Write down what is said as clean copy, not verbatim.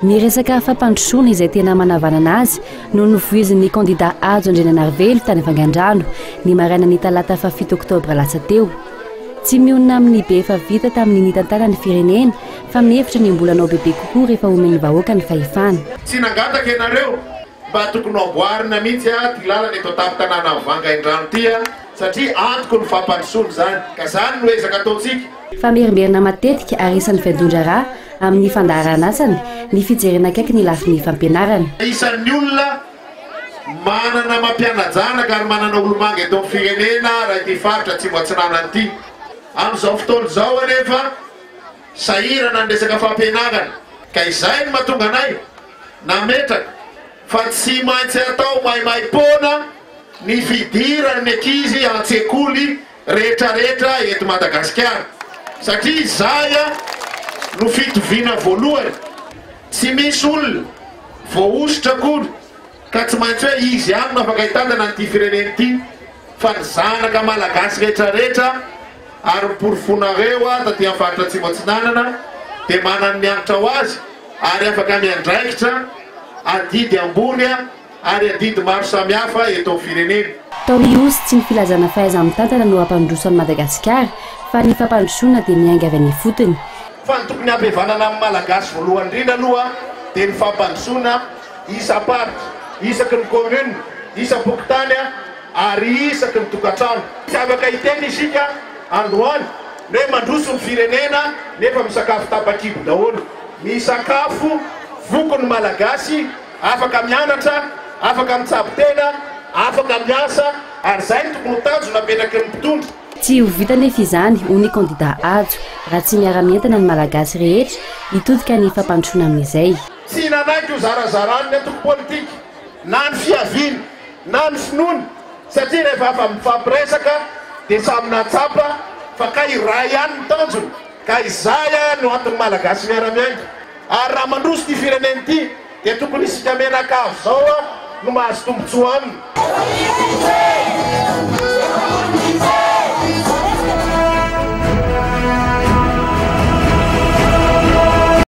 Ny resaka fampandrosoana izay tena manavanana azy no novoizin'ny candidat Ajo Andriananarivelo tany Vangaindrano ny maraina ny talata 7 oktobra lasa teo. Tsy mionona amin'ny be efa vita tamin'ny nitantara ny firenena fa mihevitra ny mbolanao bebe kokoa rehefa omen'ny vahoaka ny fahefana. Tsy nangataka ianareo mba tokony amboarina mihitsy ty lalana eto tamin-tanàna Vangaindrano ty satria antoko ny fampandrosoana zany ka zany no ezaka ataontsika. Fa merimerina matetika ary isan'ny fiandondra raha amin'ny fandaharana asany ny fijerena akaiky ny lafin'ny fampianarana. Isan'ny olona manana mampianajanaka ary manana olomanga eto amin'ny firenena raha ity faritra Atsimo Atsinanana ity. Amin'izao fotoana izao anefa sahirana ny resaka fampianarana ka izay no mahatonga anay nametraka fa tsy maintsy atao mahimaimpona ny fidiran'ny ankizy an-tsekoly rehetrarehetra eto Madagasikara satria izay no fitoviana voalohany. Tsy misy olona voaositra koa ka tsy maintsy hoe izy ihany no afaka hitantana an'ity firenena ity fa ny zanaka malagasy rehetrarehetra ary miporofonareo taty amin'ny faritra Atsimo Atsinanana dia manana ny anatra ho azy ary afaka miandraikitra adidy ambony ary adidy maro samihafa eto amin'ny firenena. Taorios tsy ny filazana fahaiza-mitantana no ampandrosoan'i Madagasikara fa ny fampandrosoana dia miainga avy any fotony. Fa ny tokony ampihavanana amin'ny malagasy voalohany indrindra aloha dia ny fampandrosoana isa-paritra, isaky ny commune, isa-pokotany ary isaky ny tokantrano. Tsy afaka hiteny isika androany hoe mandroso ny firenena nefa misakafo tapakibo daholo. Misakafo vokony malagasy, afaka mianatra, afaka mitsabo tena, afaka miasa ary zay tokony tanjona apetraky ny mpitondra. Tsy ho vita nefa izany ho ny candidat Ajo raha tsy miara-mientana ny malagasy rehetra hitodika ny fampandrosoana amin'izay. Tsy nanaiky ho zarazarany ny antoko politika na ny fiaviana na ny finoana satria rehefa afa mifampiresaka dia samy natsapa fa ka iray ihany ny tanjona ka izay no antony malagasy miara-miainga. Ary raha mandroso ty firenena ity dia tokony isika menakavy zao no mahazo tombotsoa aminy.